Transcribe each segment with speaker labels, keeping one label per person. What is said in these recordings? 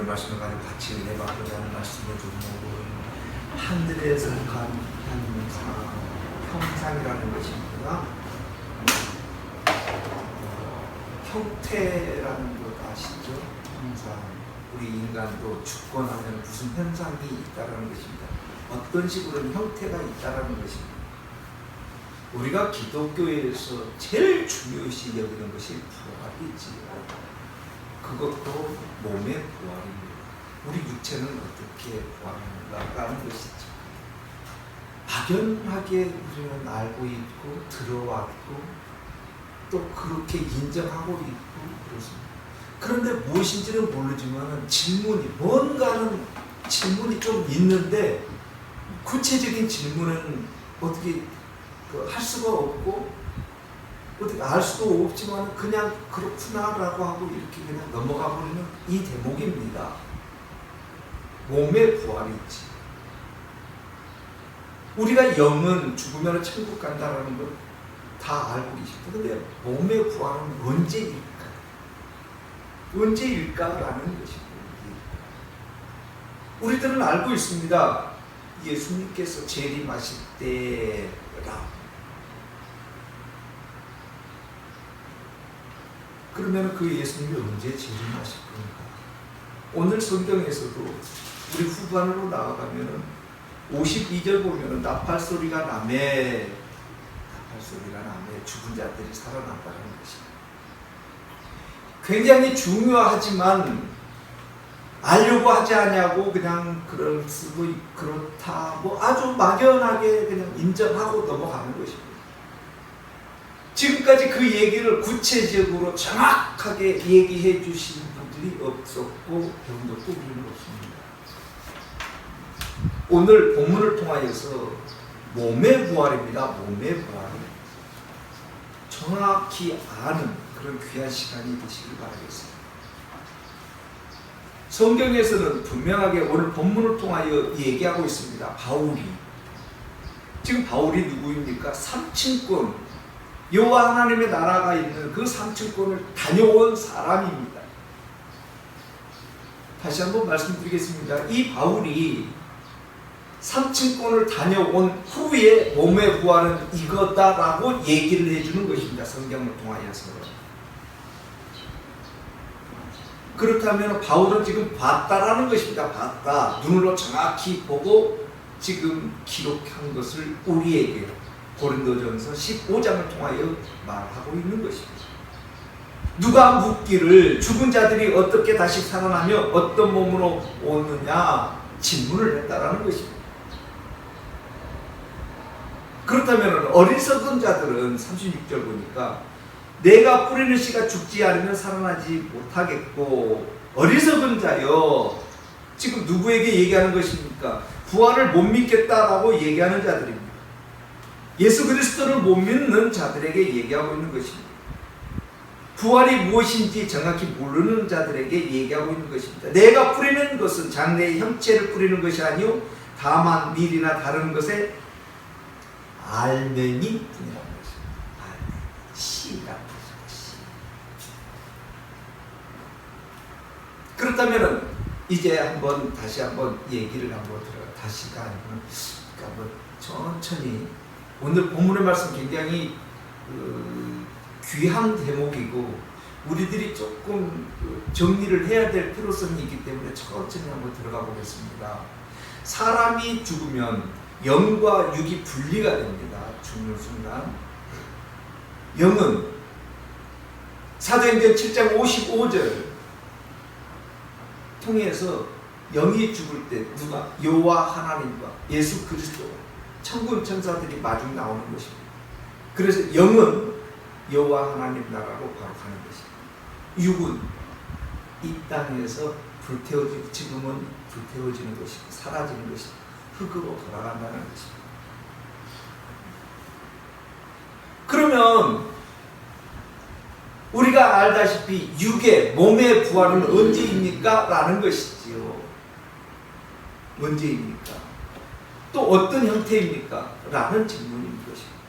Speaker 1: 본문의 말씀을 가지고 같이 은혜받고자 하는 말씀을 듣고 하늘에서 간 형상이라는 것입니다. 형태라는 것 아시죠? 형상. 우리 인간도 주권하면 무슨 현상이 있다는 것입니다. 어떤 식으로는 형태가 있다는 것입니다. 우리가 기독교에서 제일 중요시 여기는 것이 부활이지요. 그것도 몸의 부활입니다. 우리 육체는 어떻게 부활하는가라는 것이죠. 막연하게 우리는 알고 있고 들어왔고 또 그렇게 인정하고 있고 그렇습니다. 그런데 무엇인지는 모르지만 뭔가는 질문이 좀 있는데 구체적인 질문은 어떻게 할 수가 없고 어떻게 알 수도 없지만 그냥 그렇구나라고 하고 이렇게 그냥 넘어가 버리는 이 대목입니다. 몸의 부활이지. 우리가 영은 죽으면 천국 간다라는 걸 다 알고 계십니다. 그런데 몸의 부활은 언제일까라는 것입니다. 우리들은 알고 있습니다. 예수님께서 재림하실 때라. 그러면 그 예수님이 언제 재림하실 겁니까? 오늘 성경에서도 우리 후반으로 나아가면 52절 보면 나팔 소리가 나매 죽은 자들이 살아난다는 것입니다. 굉장히 중요하지만 알려고 하지 않냐고 그냥 그렇다 아주 막연하게 그냥 인정하고 넘어가는 것입니다. 지금까지 그 얘기를 구체적으로 정확하게 얘기해 주신 분들이 없었고 배운 것도 우리는 없습니다. 오늘 본문을 통하여서 몸의 부활입니다. 몸의 부활. 정확히 아는 그런 귀한 시간이 되시길 바라겠습니다. 성경에서는 분명하게 오늘 본문을 통하여 얘기하고 있습니다. 지금 바울이 누구입니까? 삼층권, 여호와 하나님의 나라가 있는 그 삼층권을 다녀온 사람입니다. 다시 한번 말씀드리겠습니다. 이 바울이 삼층권을 다녀온 후에 몸의 부활은 이거다라고 얘기를 해주는 것입니다. 성경을 통하여서. 그렇다면 바울은 지금 봤다라는 것입니다. 봤다. 눈으로 정확히 보고 지금 기록한 것을 우리에게 고린도전서 15장을 통하여 말하고 있는 것입니다. 누가 묻기를 죽은 자들이 어떻게 다시 살아나며 어떤 몸으로 오느냐 질문을 했다라는 것입니다. 그렇다면 어리석은 자들은 36절 보니까 내가 뿌리는 씨가 죽지 않으면 살아나지 못하겠고 어리석은 자여 지금 누구에게 얘기하는 것입니까? 부활을 못 믿겠다라고 얘기하는 자들입니다. 예수 그리스도를 못 믿는 자들에게 얘기하고 있는 것입니다. 부활이 무엇인지 정확히 모르는 자들에게 얘기하고 있는 것입니다. 내가 뿌리는 것은 장래의 형체를 뿌리는 것이 아니요 다만 밀이나 다른 것에 알맹이 뿐이라는 것입니다. 씨라는 것입니다. 그렇다면 이제 다시 한번 얘기를 다시가 아니고 한번 천천히 오늘 본문의 말씀 굉장히 귀한 대목이고 우리들이 조금 정리를 해야 될 필요성이 있기 때문에 천천히 한번 들어가 보겠습니다. 사람이 죽으면 영과 육이 분리가 됩니다. 죽는 순간. 영은 사도행전 7장 55절 통해서 영이 죽을 때 누가? 여호와 하나님과 예수 그리스도 천군 천사들이 마중 나오는 것입니다. 그래서 영은 여호와 하나님 나라로 바로 가는 것입니다. 육은 이 땅에서 지금은 불태워지는 것이고 사라지는 것입니다. 흙으로 돌아간다는 것입니다. 그러면 우리가 알다시피 육의 몸의 부활은 언제입니까? 라는 것이지요. 언제입니까? 또 어떤 형태입니까? 라는 질문인 것입니다.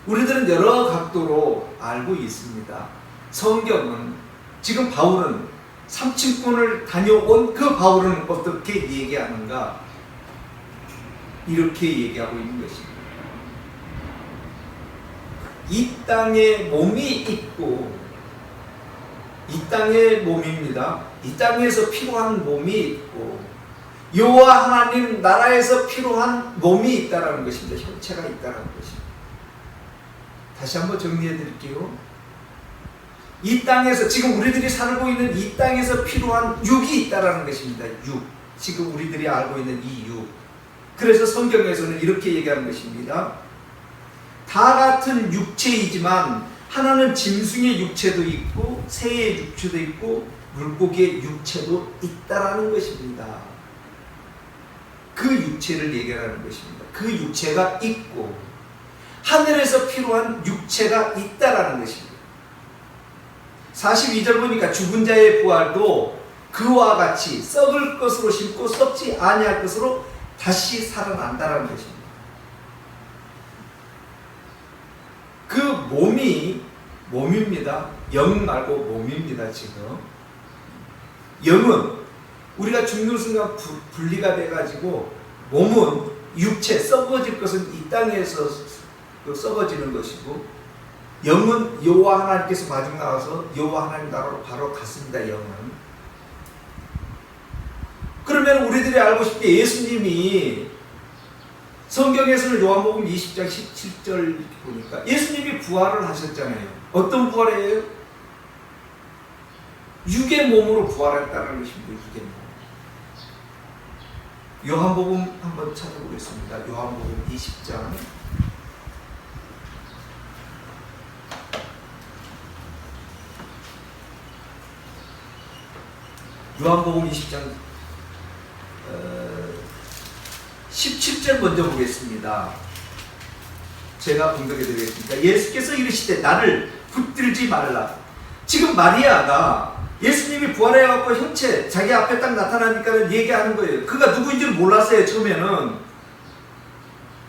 Speaker 1: 우리들은 여러 각도로 알고 있습니다. 성경은 지금 바울은 삼층권을 다녀온 그 바울은 어떻게 얘기하는가? 이렇게 얘기하고 있는 것입니다. 이 땅에 몸이 있고, 이 땅의 몸입니다. 이 땅에서 필요한 몸이 있고, 여호와 하나님 나라에서 필요한 몸이 있다라는 것입니다. 형체가 있다라는 것입니다. 다시 한번 정리해 드릴게요. 이 땅에서, 지금 우리들이 살고 있는 이 땅에서 필요한 육이 있다라는 것입니다. 육. 지금 우리들이 알고 있는 이 육. 그래서 성경에서는 이렇게 얘기하는 것입니다. 다 같은 육체이지만 하나는 짐승의 육체도 있고 새의 육체도 있고 물고기의 육체도 있다라는 것입니다. 그 육체를 얘기하는 것입니다. 그 육체가 있고 하늘에서 필요한 육체가 있다라는 것입니다. 42절 보니까 죽은 자의 부활도 그와 같이 썩을 것으로 심고 썩지 아니할 것으로 다시 살아난다라는 것입니다. 그 몸입니다. 영 말고 몸입니다. 지금 영은 우리가 죽는 순간 분리가 돼가지고, 몸은 육체, 썩어질 것은 이 땅에서 썩어지는 것이고, 영은 여호와 하나님께서 마중 나와서 여호와 하나님 나라로 바로 갔습니다. 영은. 그러면 우리들이 알고 싶게 예수님이, 성경에서는 요한복음 20장 17절 보니까 예수님이 부활을 하셨잖아요. 어떤 부활이에요? 육의 몸으로 부활했다는 것입니다. 육의 몸. 요한복음 한번 찾아보겠습니다. 요한복음 20장. 요한복음 20장 17절 먼저 보겠습니다. 제가 분석해 드리겠습니다. 예수께서 이르시되 나를 붙들지 말라. 지금 마리아가 예수님이 부활해갖고 형체 자기 앞에 딱 나타나니까 얘기하는 거예요. 그가 누구인지를 몰랐어요. 처음에는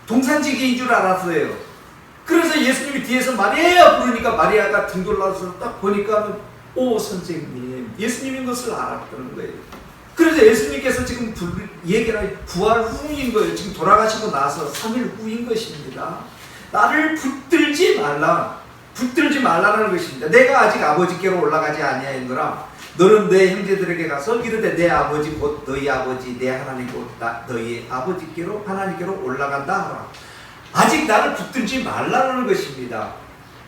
Speaker 1: 동산지기인 줄 알았어요. 그래서 예수님이 뒤에서 마리아야 부르니까 마리아가 등 돌라서 딱 보니까 오 선생님, 예수님인 것을 알았다는 거예요. 그래서 예수님께서 지금 얘기를 부활 후인 거예요. 지금 돌아가시고 나서 3일 후인 것입니다. 나를 붙들지 말라. 붙들지 말라는 것입니다. 내가 아직 아버지께로 올라가지 아니하였노라. 너는 내 형제들에게 가서 이르되 내 아버지 곧 너희 아버지 내 하나님 곧 너희 아버지께로 하나님께로 올라간다 하라. 아직 나를 붙들지 말라는 것입니다.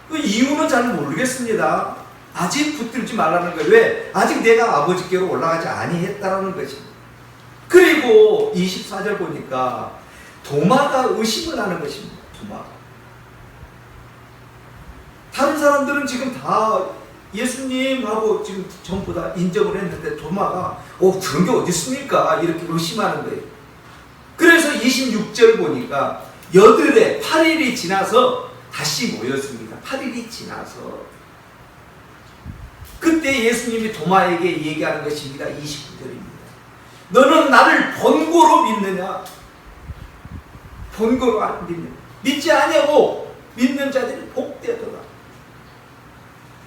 Speaker 1: 그 이유는 잘 모르겠습니다. 아직 붙들지 말라는 거예요. 왜? 아직 내가 아버지께로 올라가지 아니했다라는 것입니다. 그리고 24절 보니까 도마가 의심을 하는 것입니다. 도마가. 다른 사람들은 지금 다 예수님하고 지금 전부 다 인정을 했는데 도마가 그런 게 어디 있습니까? 이렇게 의심하는 거예요. 그래서 26절 보니까 여들의 8일이 지나서 다시 모였습니다. 8일이 지나서 그때 예수님이 도마에게 얘기하는 것입니다. 29절입니다. 너는 나를 번거로 믿느냐? 번거로 안 믿느냐? 믿지 아니하고 믿는 자들이 복되도다.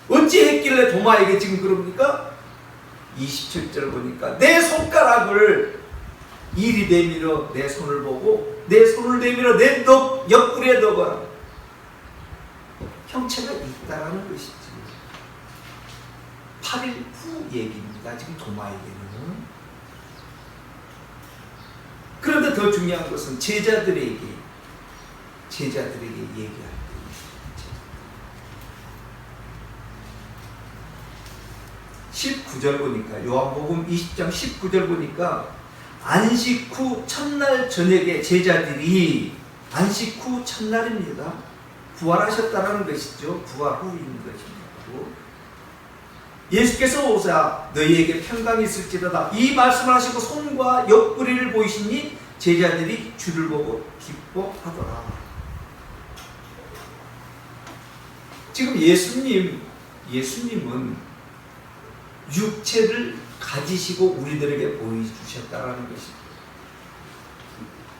Speaker 1: 어찌 했길래 도마에게 지금 그럽니까? 27절 보니까 내 손가락을 이리 내밀어 내 손을 보고 내 손을 내밀어 내 옆구리에 넣어봐라. 형체가 있다라는 것이지. 8일 후 얘기입니다. 지금 도마에게는. 그런데 더 중요한 것은 제자들에게 얘기할 때 19절 보니까 요한복음 20장 19절 보니까 안식 후 첫날 저녁에 제자들이 안식 후 첫날입니다. 부활하셨다는 것이죠. 부활 후인 것입니다. 예수께서 오사 너희에게 평강이 있을지로다 이 말씀을 하시고 손과 옆구리를 보이시니 제자들이 주를 보고 기뻐하더라. 지금 예수님은 육체를 가지시고 우리들에게 보여주셨다는 것입니다.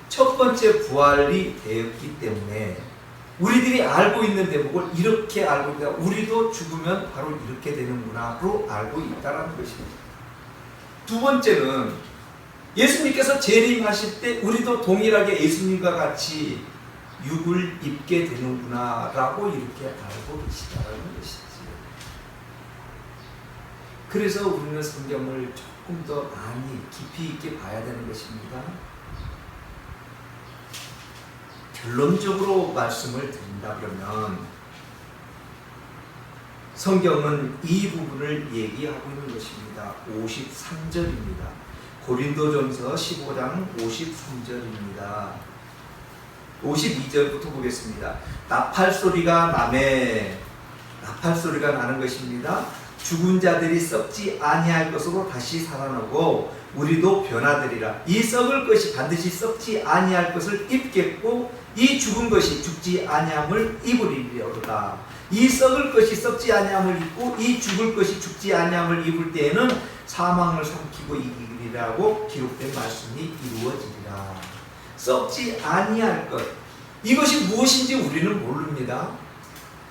Speaker 1: 첫 번째 부활이 되었기 때문에 우리들이 알고 있는 대목을 이렇게 알고 있다. 우리도 죽으면 바로 이렇게 되는구나로 알고 있다는 것입니다. 두 번째는 예수님께서 재림하실 때 우리도 동일하게 예수님과 같이 육을 입게 되는구나 라고 이렇게 알고 계시다는 것이지. 그래서 우리는 성경을 조금 더 많이 깊이 있게 봐야 되는 것입니다. 결론적으로 말씀을 드린다 그러면 성경은 이 부분을 얘기하고 있는 것입니다. 53절입니다. 고린도전서 15장 53절입니다. 52절부터 보겠습니다. 나팔소리가 나는 것입니다. 죽은 자들이 썩지 아니할 것으로 다시 살아나고 우리도 변화되리라. 이 썩을 것이 반드시 썩지 아니할 것을 입겠고 이 죽은 것이 죽지 아니함을 입으리로다. 이 썩을 것이 썩지 아니함을 입고 이 죽을 것이 죽지 아니함을 입을 때에는 사망을 삼키고 이기리라고 기록된 말씀이 이루어지리라. 썩지 아니할 것, 이것이 무엇인지 우리는 모릅니다.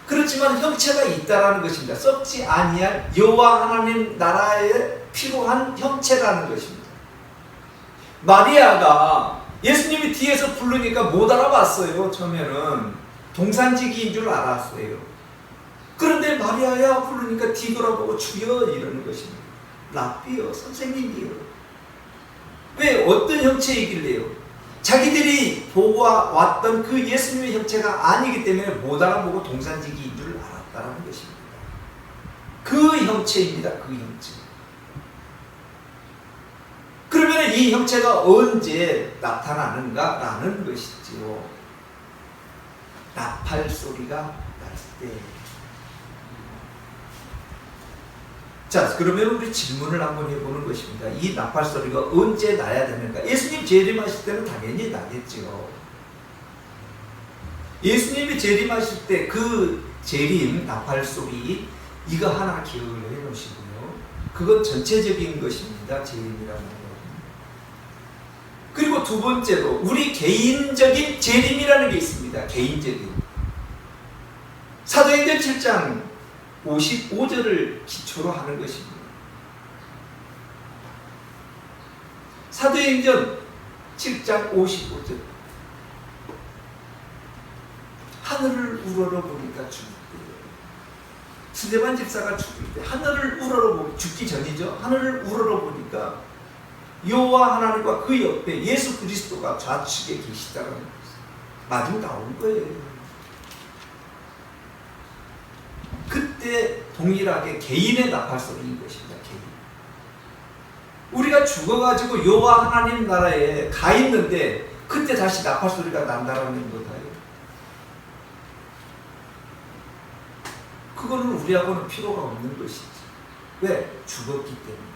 Speaker 1: 그렇지만 형체가 있다라는 것입니다. 썩지 아니할 여호와 하나님 나라에 필요한 형체라는 것입니다. 마리아가 예수님이 뒤에서 부르니까 못 알아봤어요. 처음에는 동산지기인 줄 알았어요. 그런데 마리아야 부르니까 뒤돌아보고 주여 이러는 것입니다. 랍비요, 선생님이요. 왜? 어떤 형체이길래요? 자기들이 보고 왔던 그 예수님의 형체가 아니기 때문에 못 알아보고 동산지기인 줄 알았다는 것입니다. 그 형체입니다. 그 형체. 그러면 이 형체가 언제 나타나는가라는 것이지요. 나팔 소리가 날 때. 자, 그러면 우리 질문을 한번 해보는 것입니다. 이 나팔 소리가 언제 나야 되는가? 예수님 재림하실 때는 당연히 나겠죠. 예수님이 재림하실 때 그 재림 나팔 소리 이거 하나 기억을 해 놓으시고요. 그건 전체적인 것입니다. 재림이라는 거. 그리고 두 번째로 우리 개인적인 재림이라는 게 있습니다. 개인적인. 사도행전 7장 55절을 기초로 하는 것입니다. 사도행전 7장 55절. 하늘을 우러러보니까 죽을 때, 스데반 집사가 죽을 때 하늘을 우러러보고, 죽기 전이죠. 하늘을 우러러보니까 여호와 하나님과 그 옆에 예수 그리스도가 좌측에 계시다는 것을 마중 나온 거예요. 그때 동일하게 개인의 나팔 소리인 것입니다. 개인. 우리가 죽어가지고 여호와 하나님 나라에 가 있는데 그때 다시 나팔 소리가 난다라는 거다요. 그거는 우리하고는 필요가 없는 것이지. 왜? 죽었기 때문에.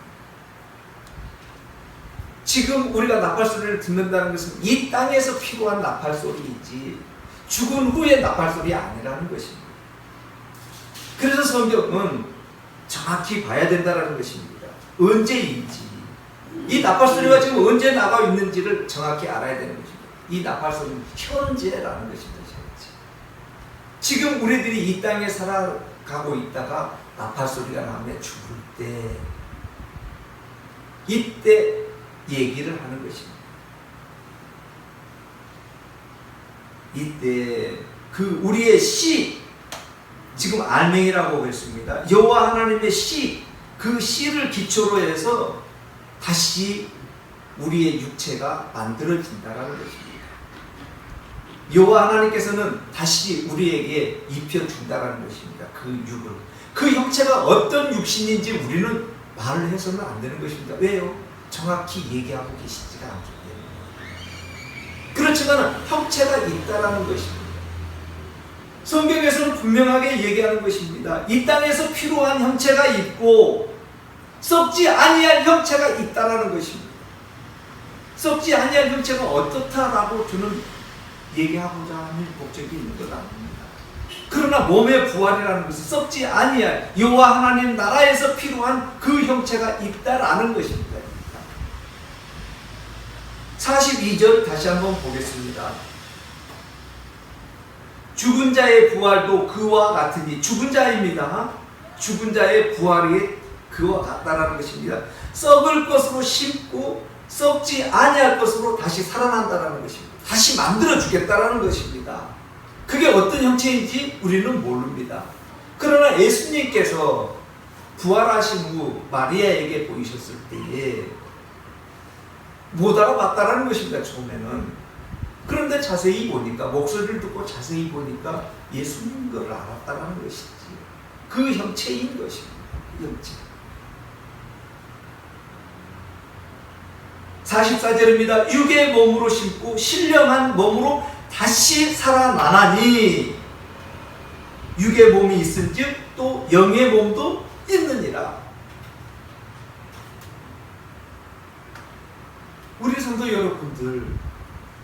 Speaker 1: 지금 우리가 나팔 소리를 듣는다는 것은 이 땅에서 필요한 나팔 소리이지 죽은 후의 나팔 소리 아니라는 것입니다. 그래서 성경은 정확히 봐야 된다는 것입니다. 언제인지. 이 나팔 소리가 지금 언제 나가 있는지를 정확히 알아야 되는 것입니다. 이 나팔 소리는 현재라는 것입니다. 현재. 지금 우리들이 이 땅에 살아가고 있다가 나팔 소리가 나면 죽을 때, 이때 얘기를 하는 것입니다. 이때 그 우리의 씨, 지금 알맹이라고 했습니다. 여호와 하나님의 씨, 그 씨를 기초로 해서 다시 우리의 육체가 만들어진다는 것입니다. 여호와 하나님께서는 다시 우리에게 입혀준다는 것입니다. 그 육을. 그 형체가 어떤 육신인지 우리는 말을 해서는 안 되는 것입니다. 왜요? 정확히 얘기하고 계시지가 않기 때문에. 그렇지만 형체가 있다라는 것입니다. 성경에서는 분명하게 얘기하는 것입니다. 이 땅에서 필요한 형체가 있고 썩지 아니할 형체가 있다라는 것입니다. 썩지 아니할 형체가 어떻다라고 저는 얘기하고자 하는 목적이 있는 것 아닙니다. 그러나 몸의 부활이라는 것은 썩지 아니할 여호와 하나님 나라에서 필요한 그 형체가 있다라는 것입니다. 42절 다시 한번 보겠습니다. 죽은 자의 부활도 그와 같으니, 죽은 자입니다. 죽은 자의 부활이 그와 같다라는 것입니다. 썩을 것으로 심고 썩지 아니할 것으로 다시 살아난다라는 것입니다. 다시 만들어 주겠다라는 것입니다. 그게 어떤 형체인지 우리는 모릅니다. 그러나 예수님께서 부활하신 후 마리아에게 보이셨을 때에 못 알아봤다라는 것입니다. 처음에는. 그런데 자세히 보니까, 목소리를 듣고 자세히 보니까 예수님 걸 알았다라는 것이지. 그 형체인 것입니다. 형체. 44절입니다. 육의 몸으로 심고 신령한 몸으로 다시 살아나나니 육의 몸이 있은즉 또 영의 몸도 있느니라. 우리 성도 여러분들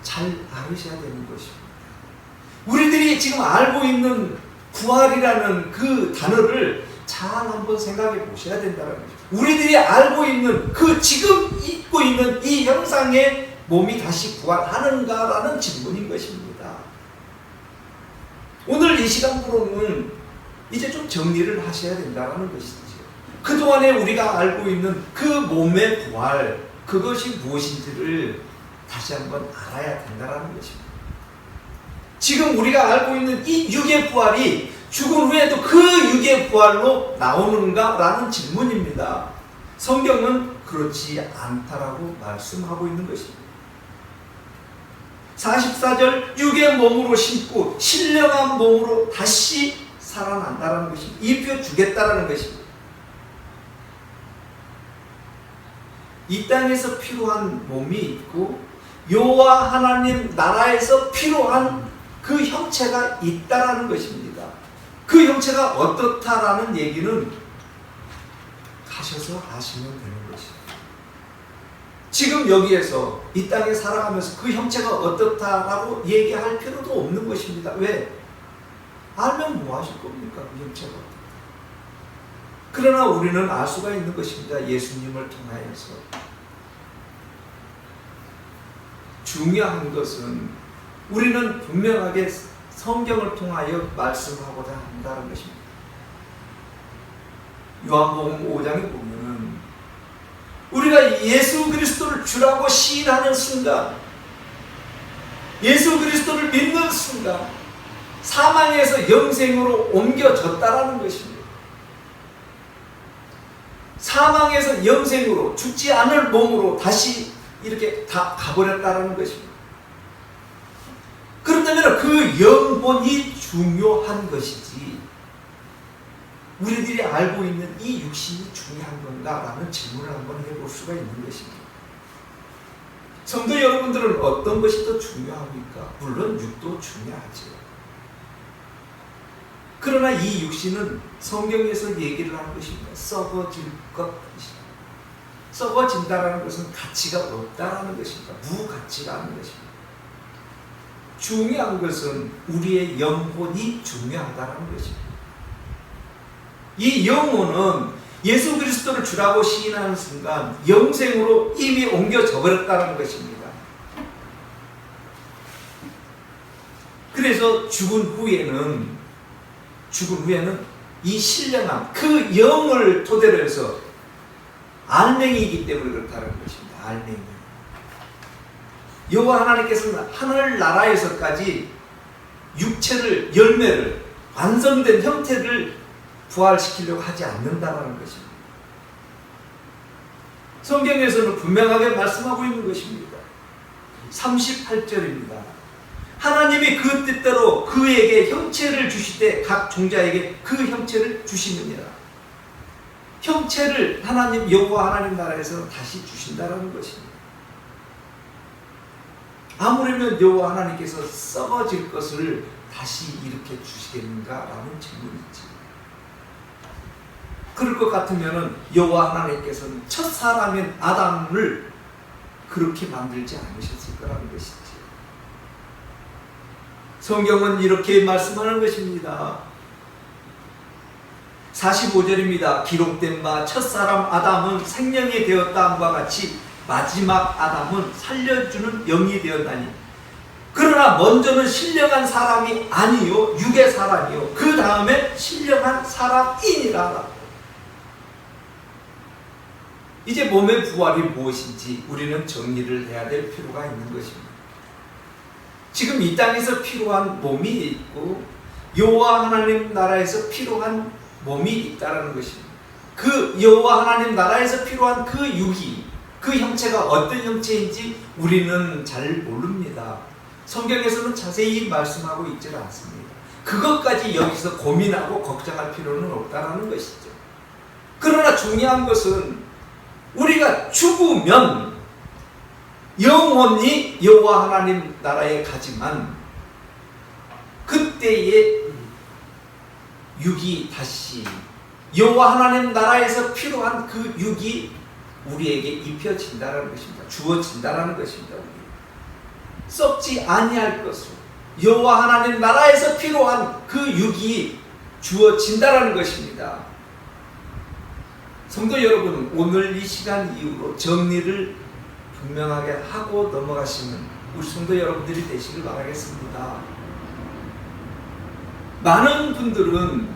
Speaker 1: 잘 알으셔야 되는 것입니다. 우리들이 지금 알고 있는 부활이라는 그 단어를 잘 한번 생각해 보셔야 된다는 거죠. 우리들이 알고 있는 그 지금 입고 있는 이 형상의 몸이 다시 부활하는가라는 질문인 것입니다. 오늘 이 시간으로는 이제 좀 정리를 하셔야 된다는 것이죠. 그동안에 우리가 알고 있는 그 몸의 부활, 그것이 무엇인지를 다시 한번 알아야 된다는 것입니다. 지금 우리가 알고 있는 이 육의 부활이 죽은 후에도 그 육의 부활로 나오는가라는 질문입니다. 성경은 그렇지 않다라고 말씀하고 있는 것입니다. 44절 육의 몸으로 심고 신령한 몸으로 다시 살아난다는 것입니다. 입혀주겠다라는 것입니다. 이 땅에서 필요한 몸이 있고 여호와 하나님 나라에서 필요한 그 형체가 있다라는 것입니다. 그 형체가 어떻다라는 얘기는 가셔서 아시면 되는 것입니다. 지금 여기에서 이 땅에 살아가면서 그 형체가 어떻다라고 얘기할 필요도 없는 것입니다. 왜? 알면 뭐 하실 겁니까? 그 형체가 어떻다. 그러나 우리는 알 수가 있는 것입니다. 예수님을 통하여서. 중요한 것은 우리는 분명하게 성경을 통하여 말씀하고자 한다는 것입니다. 요한복음 5장에 보면은 우리가 예수 그리스도를 주라고 시인하는 순간, 예수 그리스도를 믿는 순간 사망에서 영생으로 옮겨졌다라는 것입니다. 사망에서 영생으로 죽지 않을 몸으로 다시 이렇게 다 가버렸다는 것입니다. 그렇다면 그 영혼이 중요한 것이지 우리들이 알고 있는 이 육신이 중요한 건가라는 질문을 한번 해볼 수가 있는 것입니다. 성도 여러분들은 어떤 것이 더 중요합니까? 물론 육도 중요하죠. 그러나 이 육신은 성경에서 얘기를 하는 것입니다. 썩어질 것. 썩어진다라는 것은 가치가 없다라는 것입니다. 무가치라는 것입니다. 중요한 것은 우리의 영혼이 중요하다는 것입니다. 이 영혼은 예수 그리스도를 주라고 시인하는 순간 영생으로 이미 옮겨져 버렸다는 것입니다. 그래서 죽은 후에는 이 신령한 그 영을 토대로 해서 알맹이이기 때문에 그렇다는 것입니다. 알맹이. 여호와 하나님께서는 하늘나라에서까지 육체를, 열매를, 완성된 형태를 부활시키려고 하지 않는다는 것입니다. 성경에서는 분명하게 말씀하고 있는 것입니다. 38절입니다. 하나님이 그 뜻대로 그에게 형체를 주실 때 각 종자에게 그 형체를 주시느니라. 형체를 하나님 여호와 하나님 나라에서 다시 주신다는 것입니다. 아무래면 여호와 하나님께서 썩어질 것을 다시 이렇게 주시겠는가라는 질문이지. 그럴 것 같으면 여호와 하나님께서는 첫 사람인 아담을 그렇게 만들지 않으셨을 거라는 것이지. 성경은 이렇게 말씀하는 것입니다. 45절입니다. 기록된 바 첫사람 아담은 생명이 되었다 함과 같이 마지막 아담은 살려주는 영이 되었나니 그러나 먼저는 신령한 사람이 아니요 육의 사람이요 그 다음에 신령한 사람이니라. 이제 몸의 부활이 무엇인지 우리는 정리를 해야 될 필요가 있는 것입니다. 지금 이 땅에서 필요한 몸이 있고 여호와 하나님 나라에서 필요한 몸이 있다는 것입니다. 그 여호와 하나님 나라에서 필요한 그 유희, 그 형체가 어떤 형체인지 우리는 잘 모릅니다. 성경에서는 자세히 말씀하고 있지 않습니다. 그것까지 여기서 고민하고 걱정할 필요는 없다는 것이죠. 그러나 중요한 것은 우리가 죽으면 영원히 여호와 하나님 나라에 가지만 그때의 육이 다시 여호와 하나님 나라에서 필요한 그 육이 우리에게 입혀진다는 것입니다. 주어진다는 것입니다. 썩지 아니할 것으로 여호와 하나님 나라에서 필요한 그 육이 주어진다는 것입니다. 성도 여러분, 오늘 이 시간 이후로 정리를 분명하게 하고 넘어가시는 우리 성도 여러분들이 되시길 바라겠습니다. 많은 분들은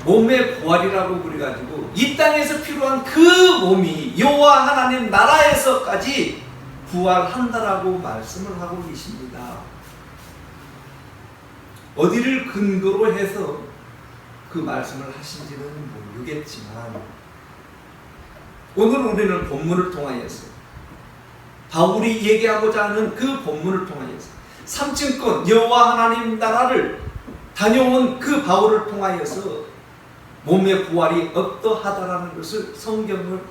Speaker 1: 몸의 부활이라고 그래가지고 이 땅에서 필요한 그 몸이 여호와 하나님 나라에서까지 부활한다라고 말씀을 하고 계십니다. 어디를 근거로 해서 그 말씀을 하신지는 모르겠지만 오늘 우리는 본문을 통하여서 바울이 얘기하고자 하는 그 본문을 통하여서 3층권 여호와 하나님 나라를 다녀온 그 바울을 통하여서 몸의 부활이 어떠하다라는 것을 성경을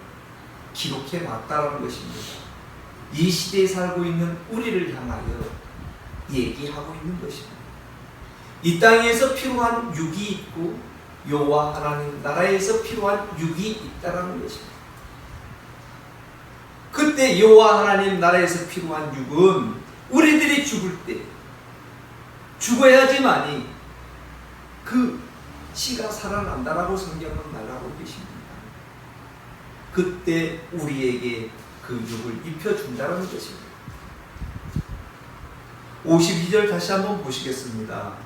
Speaker 1: 기록해 놨다는 것입니다. 이 시대에 살고 있는 우리를 향하여 얘기하고 있는 것입니다. 이 땅에서 필요한 육이 있고 여호와 하나님 나라에서 필요한 육이 있다는 것입니다. 그때 여호와 하나님 나라에서 필요한 육은 우리들이 죽을 때 죽어야지만이 그 씨가 살아난다라고 성경은 말하고 계십니다. 그때 우리에게 그 육을 입혀준다는 것입니다. 52절 다시 한번 보시겠습니다.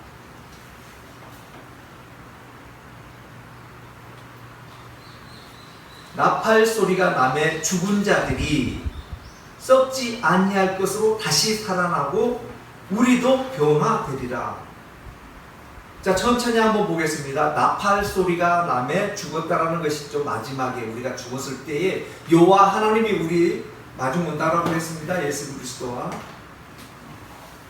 Speaker 1: 나팔 소리가 나매 죽은 자들이 썩지 아니할 것으로 다시 살아나고 우리도 변화되리라. 자, 천천히 한번 보겠습니다. 나팔 소리가 나매 죽었다라는 것이죠. 마지막에 우리가 죽었을 때에 여호와 하나님이 우리 마중 온다라고 했습니다. 예수 그리스도와.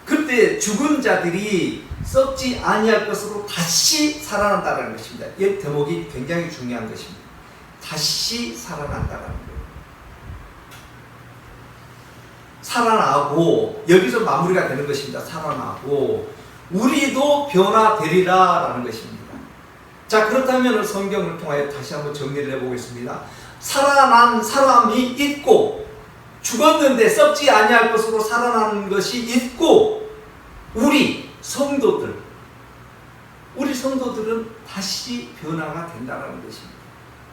Speaker 1: 그때 죽은 자들이 썩지 아니할 것으로 다시 살아난다는 것입니다. 이 대목이 굉장히 중요한 것입니다. 다시 살아난다는 거예요. 살아나고 여기서 마무리가 되는 것입니다. 살아나고 우리도 변화되리라 라는 것입니다. 자, 그렇다면 성경을 통하여 다시 한번 정리를 해보겠습니다. 살아난 사람이 있고 죽었는데 썩지 아니할 것으로 살아나는 것이 있고 우리 성도들은 다시 변화가 된다는 것입니다.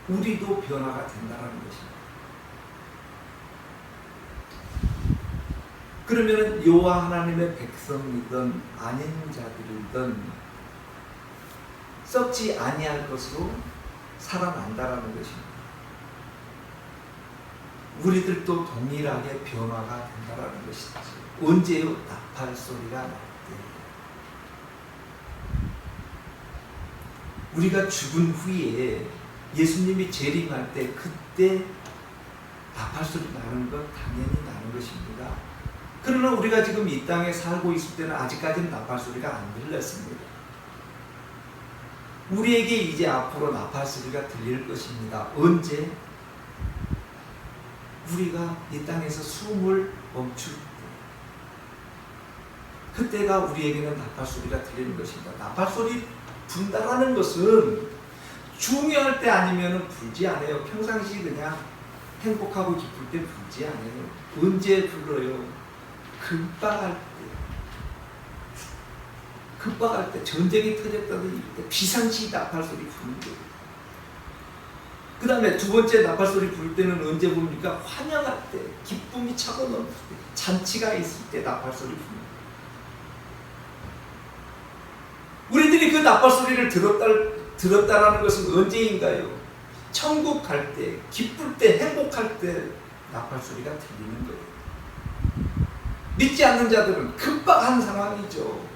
Speaker 1: 우리도 변화가 된다는 것입니다. 그러면 여호와 하나님의 백성이든 아닌 자들이든 썩지 아니할 것으로 살아난다는 것입니다. 우리들도 동일하게 변화가 된다는 것이지. 언제요? 나팔 소리가 날 때. 우리가 죽은 후에 예수님이 재림할 때 그때 나팔 소리 나는 건 당연히 나는 것입니다. 그러나 우리가 지금 이 땅에 살고 있을 때는 아직까지는 나팔 소리가 안 들렸습니다. 우리에게 이제 앞으로 나팔 소리가 들릴 것입니다. 언제? 우리가 이 땅에서 숨을 멈출 때. 그때가 우리에게는 나팔 소리가 들리는 것입니다. 나팔 소리 분다라는 것은 중요할 때 아니면 불지 않아요. 평상시 그냥 행복하고 기쁠 때 불지 않아요. 언제 불러요? 급박할 때, 전쟁이 터졌다는 때 비상시 나팔 소리 부는 거예요. 그 다음에 두 번째 나팔 소리 부를 때는 언제 부릅니까? 환영할 때, 기쁨이 차고 넘칠 때, 잔치가 있을 때 나팔 소리 부는 거예요. 우리들이 그 나팔 소리를 들었다라는 것은 언제인가요? 천국 갈 때, 기쁠 때, 행복할 때 나팔 소리가 들리는 거예요. 믿지 않는 자들은 급박한 상황이죠.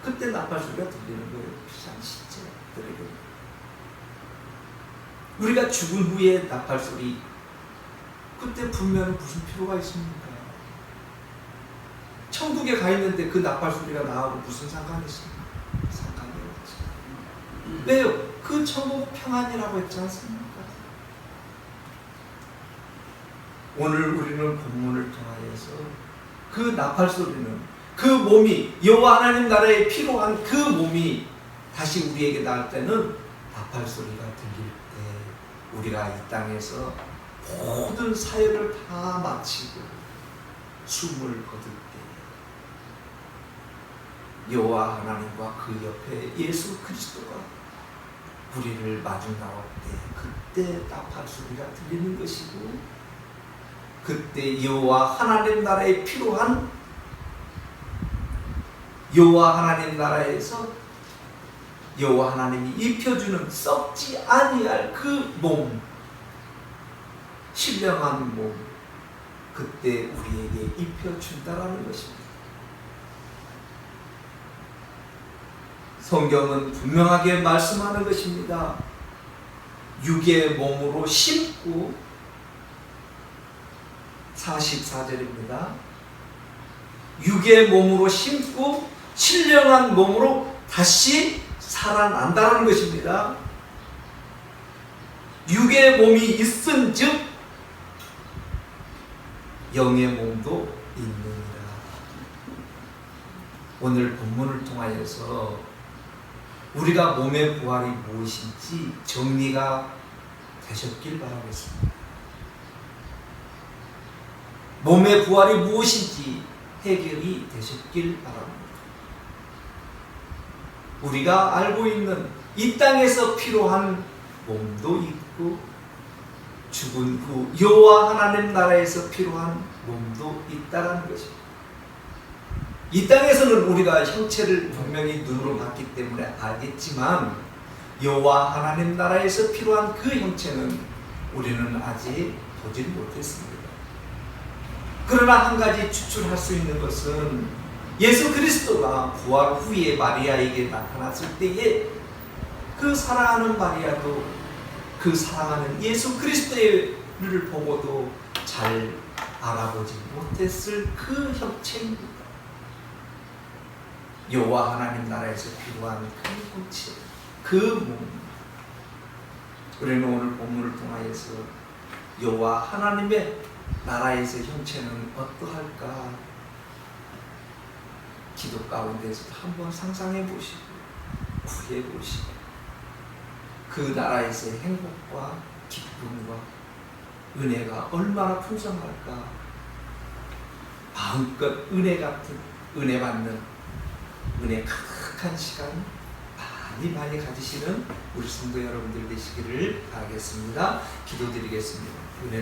Speaker 1: 그때 나팔 소리가 들리는 거예요. 비싼 시체들에게. 우리가 죽은 후에 나팔 소리, 그때 불면 무슨 필요가 있습니까? 천국에 가 있는데 그 나팔 소리가 나하고 무슨 상관이 있습니까? 상관이 없죠. 왜요? 그 천국 평안이라고 했지 않습니까? 오늘 우리는 본문을 통하여서 그 나팔 소리는, 그 몸이, 여호와 하나님 나라에 필요한 그 몸이 다시 우리에게 나올 때는 나팔 소리가 들릴 때 우리가 이 땅에서 모든 사역을 다 마치고 숨을 거둘 때 여호와 하나님과 그 옆에 예수 그리스도가 우리를 마주 나올 때 그때 나팔 소리가 들리는 것이고, 그때 여호와 하나님 나라에 필요한, 여호와 하나님 나라에서 여호와 하나님이 입혀주는 썩지 아니할 그 몸, 신령한 몸, 그때 우리에게 입혀준다라는 것입니다. 성경은 분명하게 말씀하는 것입니다. 육의 몸으로 심고, 44절입니다. 육의 몸으로 심고 신령한 몸으로 다시 살아난다는 것입니다. 육의 몸이 있은즉 영의 몸도 있느니라. 오늘 본문을 통하여서 우리가 몸의 부활이 무엇인지 정리가 되셨길 바라겠습니다. 몸의 부활이 무엇인지 해결이 되셨길 바랍니다. 우리가 알고 있는 이 땅에서 필요한 몸도 있고, 죽은 후 여호와 하나님 나라에서 필요한 몸도 있다는 것입니다. 이 땅에서는 우리가 형체를 분명히 눈으로 봤기 때문에 알겠지만, 여호와 하나님 나라에서 필요한 그 형체는 우리는 아직 보지 못했습니다. 그러나 한 가지 추출할 수 있는 것은, 예수 그리스도가 부활 후에 마리아에게 나타났을 때에 그 사랑하는 마리아도 그 사랑하는 예수 그리스도를 보고도 잘 알아보지 못했을 그 형체입니다. 여호와 하나님 나라에서 필요한 그 형체, 그 몸. 우리는 오늘 본문을 통하여서 여호와 하나님의 나라에서 형체는 어떠할까? 기도 가운데서 한번 상상해 보시고 구해 보시고, 그 나라에서의 행복과 기쁨과 은혜가 얼마나 풍성할까? 마음껏 은혜 같은, 은혜 받는, 은혜 가득한 시간 많이 가지시는 우리 성도 여러분들 되시기를 바라겠습니다. 기도드리겠습니다. 은혜